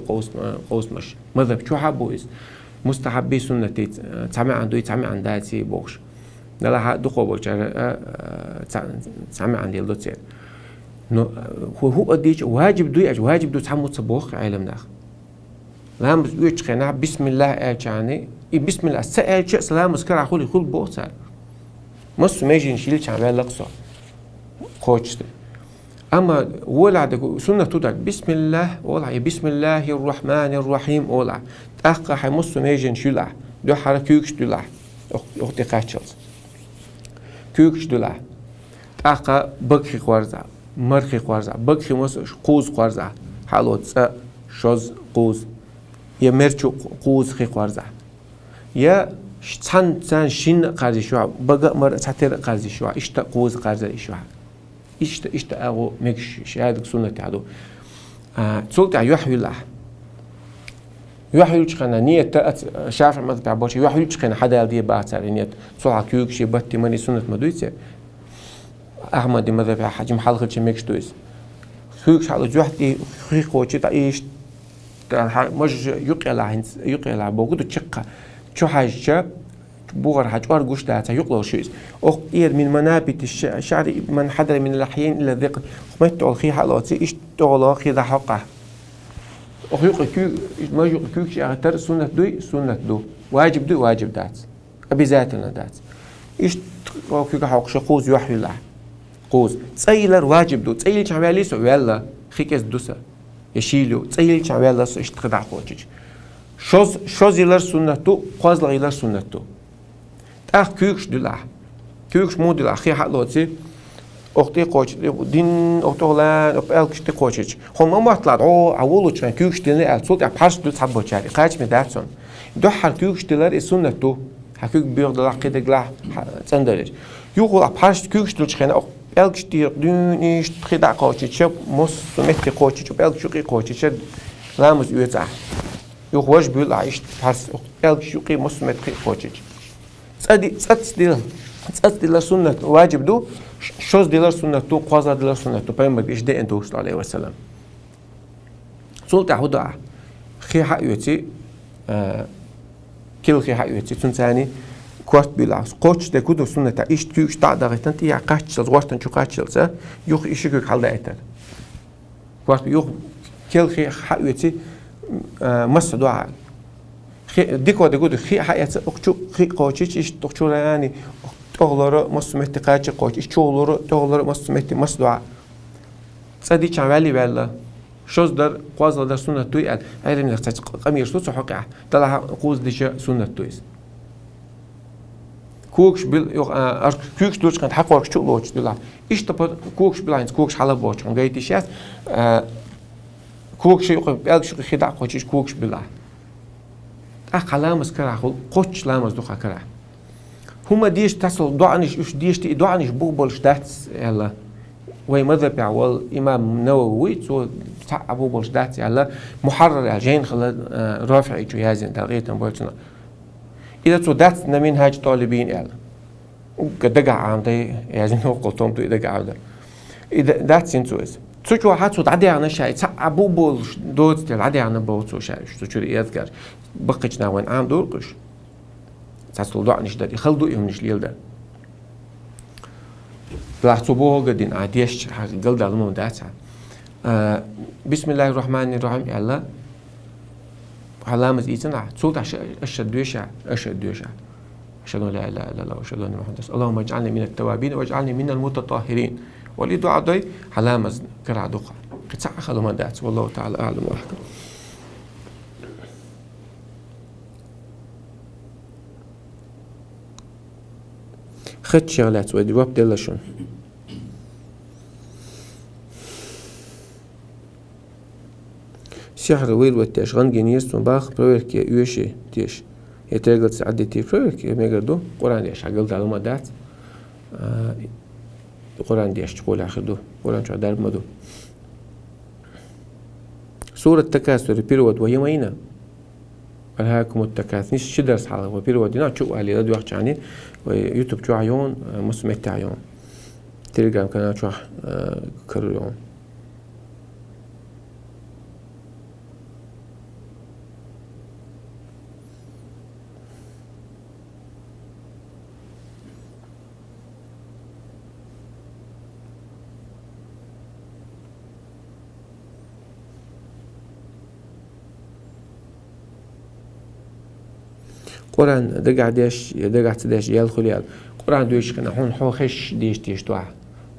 قوس مش ماذا بشو حبو إز مستحب سنة تعمل عن دوي تعمل عن داتي بوش نلا دخو بوشار سامع عن يلدو تسير هو أديش واجب دوي واجب دو تحمل صبوخ علم ناخ لام يوش خنا بسم الله أجاني بسم الله سأل شيء سلام مسكر أخولي خل بوصل مس ماجي نشيل شعبان لقصة خوشته أما ولا سنة تودك بسم الله ولا بسم الله الرحمن الرحيم ولا أخا حمص ماجي نشيله دو حركيوكش دولا أختي قاتشلز كيوكش دولا أخا بكخي خوارزا مرخي خوارزا بكخي مس قوز خوارزا حالوت شوز قوز يا مرچو قوز خي خوارزا يا سان شين قارزي شوا بقى مر ساتر قارزي شوا إشتا قوز قارزي شوا إشتا أغو مكش شهادك سنة تعدو تسولت يحوي الله يحوي خنا نية شافع ما تعبوش يحوي خنا حدا يلدي بعثر نية صلح كيوك شي بتي ماني سنة مدويته أحمد مذهب حجم حلقة شي مكش دويس كيوك حلقة جوحتي خيخو شي تعيش مش يقيلا بوجود تشقة شو حاجة بوغر حاج أرجوش ده يقلو شيء أو إير من منابت الشعر من حضر من الأحيان إلى ذقن ما تقول حلقة إيش تقول خي ذا حقه أو يقول كيو ما يقول كيو شيء أكتر سنة دو واجب دات أبي ذاتنا دات إيش تقول كيو حق شقوز يحوي الله قوز تسيلر واجب دو تسيل شعبالي سو يلا خيكس دوسا يشيلو تسيل شعبالي سو إيش تقدر قوتش شوز يلر سنة قازل يلر سنة أخ كيوكش دلاه كيوكش مو دلاه خي حق لوتي أختي قوتش دين أختولان أبالكش تقوتش هم ما طلعت أولو كان كيوكش دلنا الصوت أبحث دل تحبوا شاري قاعد مدارسون ده حال كيوكش دلار السنة تو حكيك بيرد دلاه كده جلاه تندرج يقول أبحث كيوكش دل خنا أبالكش تير دونيش خدا قوتش شب مس مت قوتش أبالكش قي قوتش لامس يوتع يخوش بيقول عايش بحث أبالكش قي مس مت قي قوتش تصدق دلار سنة واجب دو شوز دلار سنة تو قازا دلار سنة تو بيمر إيش ده أنتو صلى الله عليه وسلم سلطة هدا خي حق يوتي كل خي حق يوتي تنساني كوارت بيلاس قوتش ده كودو سنة إيش تيوش تعدغ تنتي يا قاتش زوارتن شو قاتش يوخ إيشك حال ده أتر كوارت يوخ كل خي حق يوتي مس دعاء ديكو ديكو خي حياة أكتو خي قوتش إيش تقول يعني تغلر مسمت قاتش قوتش إيش تغلر مسمت مسدوع صديق شعبالي بالله شوز در قاز در سنة توي ال هذا من اختلاف قمير صوت حقيقة طلع قوز ديش سنة تويس كوكش بيل كوكش دوش كان حق ورش تقولش دلها إيش تبى كوكش بلاينز كوكش حلب بوش عن جاي تشيس كوكش يقول بيلش خداع قوتش كوكش بالله أخلامس كره قوتش لامس دوخا كره هما ديش تصل دعنش إيش ديش تي دعنش بوبلش داتس يلا وهي مذهب يعول إمام نووي تو تاع بوبلش داتس يلا محرر الجين خلا رافع يجوزين تلقيت نبولتنا إذا تو داتس نمين هاج طالبين يلا وكدقع عام ده يازين هو قلتهم تو يدقع عام ده إذا داتس ينتوز تشوف واحد صوت عادي عن الشيء تاع بوبلش دوت العادي عن بوتو شيء شو يذكر بقيتنا وين عام دورقش تحصل ضعنش ده يخلدو يهمش ليل ده بلاحظوا قدين عاديش قلد على المودات بسم الله الرحمن الرحيم يلا علامة إيتنا صوت أشهد دوشة أشهد أن لا إله إلا الله وأشهد أن محمدا رسول الله اللهم اجعلني من التوابين واجعلني من المتطهرين ولدعاء داي علامة كرع دقة قد ساعة خلوا ما دات والله تعالى أعلم وأحكم خد شغلات ودي وابدأ لشون سحر ويل وتاش غنجين يستون باخ برويرك يوشي تيش يترجل سعدي تي برويرك ميجردو قرآن ديش عقلت على ما دات قرآن ديش تقول آخر دو قرآن شو دار مدو سورة تكاثر بيرود وهي مينا ألهاكم التكاثر نيش شدرس حلقة وبيرود دينا شو علي لدو وقت يعني ويوتيوب شو عيون مسميت عيون تليجرام كان شو كريون قرآن دقع تداش يدخل يال قرآن دويش خنا هون حو خش ديش توع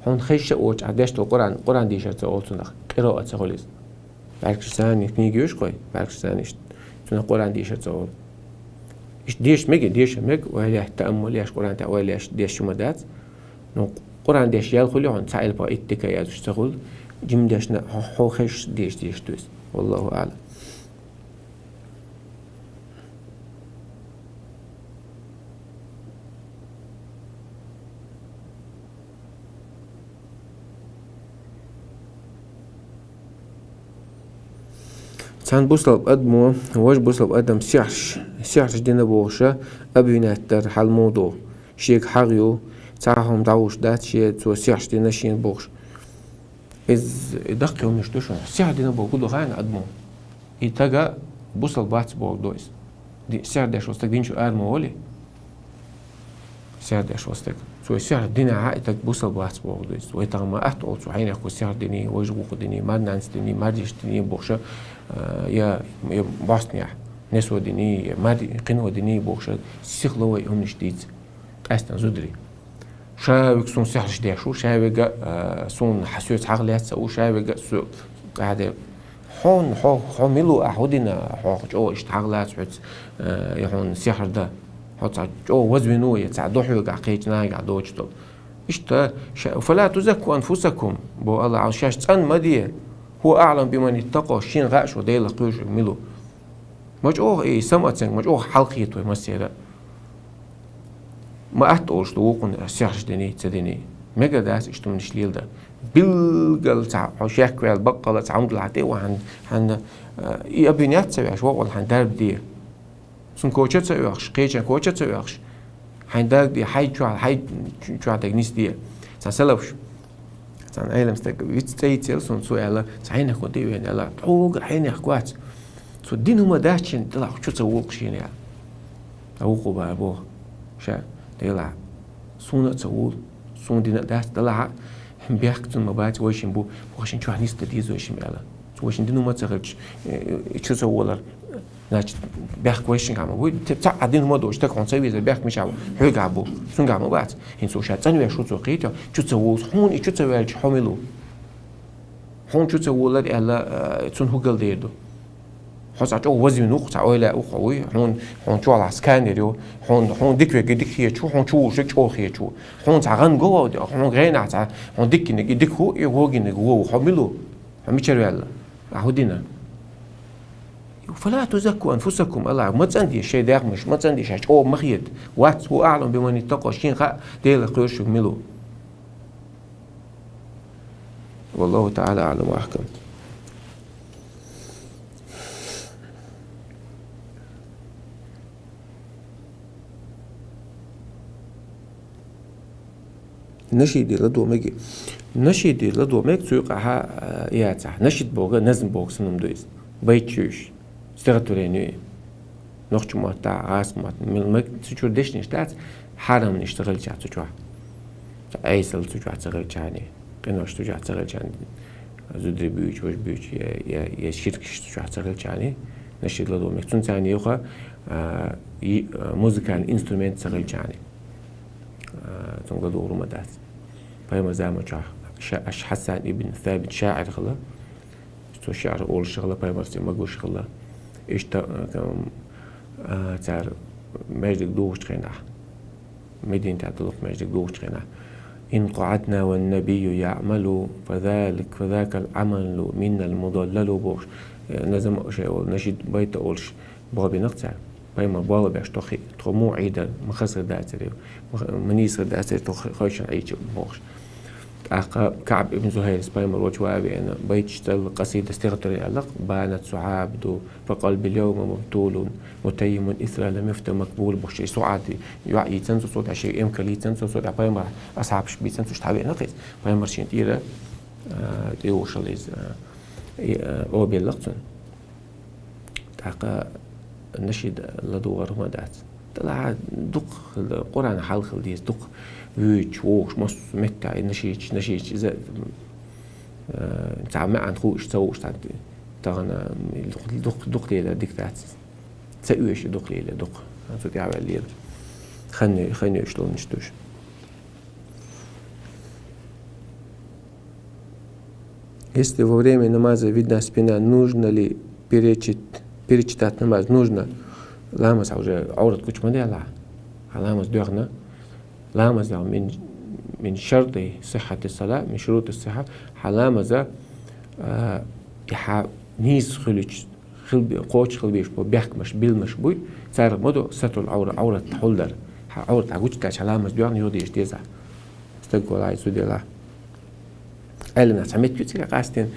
هون خش أوج عداش تو قرآن ديش تقول تنخ قراءة تقوليز بعرفش ثاني كنيجيوش كوي بعرفش ثانيش تنا قرآن ديش تقول إيش ديش مج وهي تأمل ياش قرآن تأول ياش ديش شو مدات نو قرآن ديش يدخل هون سائل با اتكايات تشتغل جم ديش حو خش ديش توس والله أعلم. كان بوصل بقدمه واش بوصل بقدم سيحش دينا بوغشة أبينات در حال موضوع شيك حاغيو تعهم دعوش دات شي تو سيحش دينا شين بوغش إز دقي ومشتوشون سيح دينا بوغ كدو غاين قدمه إتاقا بوصل بات بوغ دويس دي سيح داش وستك دين شو آرمو ولي سيح داش وستك سو سيح دينا عائتك بوصل بات بوغ دويس ويتاقا ما أحتو سو حين يخو سيح ديني ويجبوخ ديني مادنانس ديني ماديش ديني بوغشة يا بوسنيا نسو ديني مادي قنوة ديني بوغشة سيخلوه يوم نشتيد أستن زودري شاوك سون سحرش داشو شاوك سون حسوت عقلات سو شاوك سو قاعد حون ملو أحودنا حو اشتعقلات حت يحون سحر ده حت جو وزنو يتعدوحوا قاقيتنا قاعدوش طب إشتا فلا تزكوا أنفسكم بو الله عشاش تن مديه هو أعلم بمن اتقى شين غاش وديل قيوش ملو مجوه إيه سمعتين مجوه حلقيته مسيرة ما أحتوش لوقن سيحش ديني تديني مجا داس اشتو من شليل ده بالقل تاع حشاك ويا البقلة تعمد العتي وحن أبنيات سويش وقل حن دارب دي سن كوشة سويش قيشان كوشة سويش حن دارب دي حي شو تجنيس دي سنسلوش سان أيلم ستك ويتستيتل سون سؤال سعينا كنتي وين لا توق حين أخوات سو الدين هما داشين طلع شو تسوق شين يعني توقوا بقى أبوه شا طلع سونا تسوق سون دين داش طلع هم بيحكتون مبات ويشين بو وعشان شو هنيست ديزو ويشين يلا ويشين دين هما تسوقش شو تسوق ناش بيحك ويشين عم وي تبتع عدين هما دوش تك عنصري إذا بيحك مش عم حوج عبو سون عم بات هن سو شات تاني شو تسوقيته شو تسوق هون شو تسوق حملو هون شو تسوق لدي ألا تون هو قل ديردو حس عجوا وزن نقطة أولا أخوي هون شو على سكانيريو هون ديك هي شو هون شو هي شو هون تعغن جوا هون غير نعت هون ديك هو يوجين جوا حملو حميشرو يلا عهودنا فلا تزكوا أنفسكم الله ما تندي شيء ده مش ما تندي شيء أو مخيد وات هو أعلم بمن اتقى شين خا ديل قيوش ملو والله تعالى أعلم وأحكم. نشيدي لدو ميك سوقها ياتح نشيد بوغا نزم بوغ سنم دويس بيتشوش استغتوريني نوخش ماتا غاس مات ملمك تشور ديش نشتات حرام نشتغل جات تشوا ايسل تشوا تشغل جاني قنوش تشوا تشغل جاني زودري بيوش وش بيوش يا شركش تشوا تشغل جاني نشيد لدو ميك تون ثاني يوخا موزيكال انسترومنت تشغل جاني تنقدو رمضات فيما زعما أش حسن ابن ثابت شاعر خلا شو شعر أول شغلة فيما ما قول شغلة إيش تار مجد دوش خينا مدين تعتلق مجد دوش خينا إن قعدنا والنبي يعمل فذاك العمل منا المضلل بوش نزم شيء نشيد بيت أولش بابي نقطع فيما بالا باش تخمو عيدا مخسر داتري منيسر داتري تخيش عيش بوش كعب ابن زهير سبايم الوجوابي أنا بيتشتل قصيدة استغتر يعلق بانت سعابد فقلب اليوم مبتول متيم إثر لم يفتى مقبول بوشي سعادي يعي تنسو صوت عشي إمكا لي تنسو صوت بايمر أصحابش بيتنسو شتحبي نقيس بايمر شين تيرا تيوش الليز أو بيلقتن تاقا نشيد لدو رمضات طلع دق القرآن حلق الليز دق ويش ووش مص متى نشيج إذا تعمق عن خوش سووش تغنى دق ليلة ديك ذات سأويش دق ليلة دق so die Avalier. Ханю что уничтожить. Если во время намаза видна спина, нужно ли перечитать намаз? Нужно. Ламаз уже аурат куч модела. Ламаз дёрна. Ламаз من شرط صحة الصلاة من شروط الصحة حلامزا نيز خلبي قوش خلبيش بيحك مش مش بوي صار مدو ستر عورة حولدر عورة عجوج تاش حلامز ديان يودي يشتيزا استقول عايز سودي لا علنا سميت كتير قاستين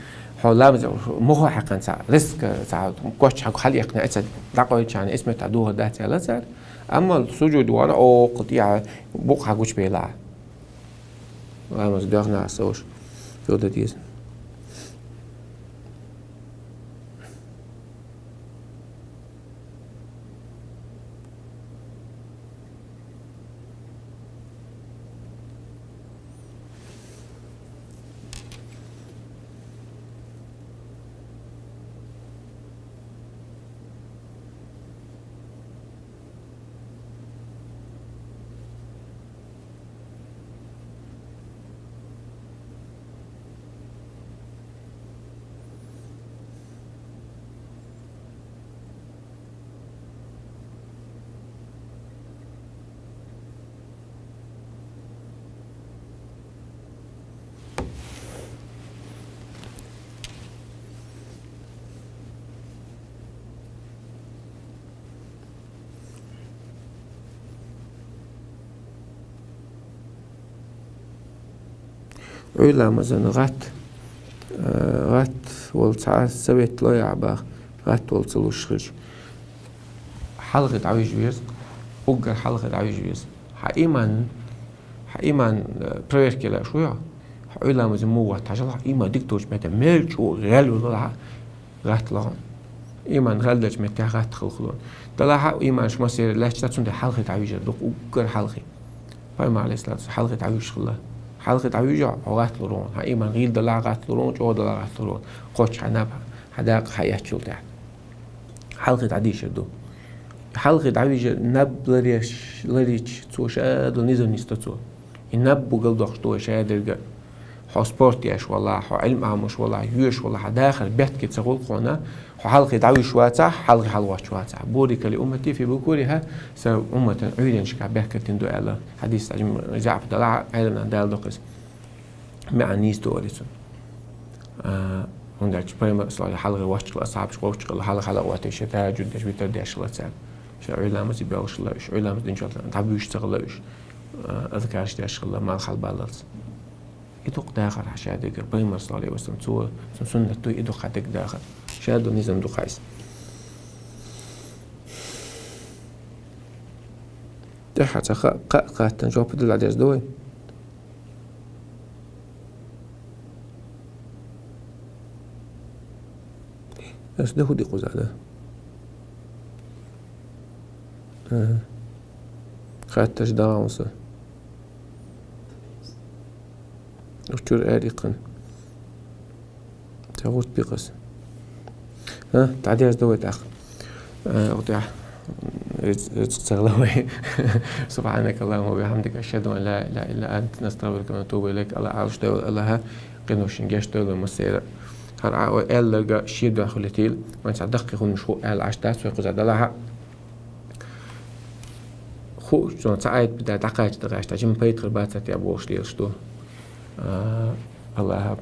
حلامز مخه حقا سا رزق سا قوش حق خلي يقنع أسد دقوي يعني اسمه تعدوه ده تلا صار أما السجود وانا أو قطيعة بوق عجوج بيلا Vamos, Deus nasce toda dias. علا مثلا غات والساعة سبت لا يعبر غات والسلوش خرج حلقة عويج بيز أوجر حلقة عويج بيز حقيمان برير كلا شوية علا مثلا موه تجلى حقيمان دكتور متى ملج وغل ولا غات لان إيمان غلج متى غات خلخلون طلع إيمان شو مسير لا تشتون ده حلقة عويج دوك أوجر حلقة فما عليه الصلاة حلقة عويج خلا حلقة عويجة عغات لرون هاي من غير دلع غات لرون جو دلع غات لرون قوش عنابها حداق حياة شو تحت حلقة عديشة دو حلقة عويجة نب لريش تو شاد ونزل نستو النب وقل دوخشتو شادر حو سبورتيش والله حو علم عامش والله يوش والله حداخل بيت كي تسغول قونا حو حلقة عويش واتح حلقة حلوات واتح بورك لأمتي في بكورها سو أمة عيدن شكا بيت كتندو ألا حديث أجم رجع بدلع علم دال دوقس مع نيس دوريسون عندك بريم صلاة حلقة واشتغل أصحاب شغل حلقة واتش تهاجد دش بيتر دش لا تسال شو علامة يبيعوش لا شو علامة إن شاء الله تعبيش تغلاش أذكرش دش لا ما الخل باللز يدق داخل حشادك بريم صلاة عليه وسلم تو سنة تو يدق حدك داخل شادو نيزم دقايس تحت قات تنجوب بدل عديس دوي بس ده دي قوز على قات تجدع وصل وشتور آريقا تغوت بقص تعديس دوي تأخ أغطيع رزق سبحانك اللهم وبحمدك أشهد أن لا إله إلا أنت نستغفرك ونتوب إليك الله عرش دول الله قنوش نجاش دول المسيرة هر آل لرجع شيء داخل تيل وأنت صدق يكون مش هو آل عشتاس ويقول زاد لها خو شلون ساعات بدأ دقائق دقائق تجمع بيت خربات تأبوش ليش تو الله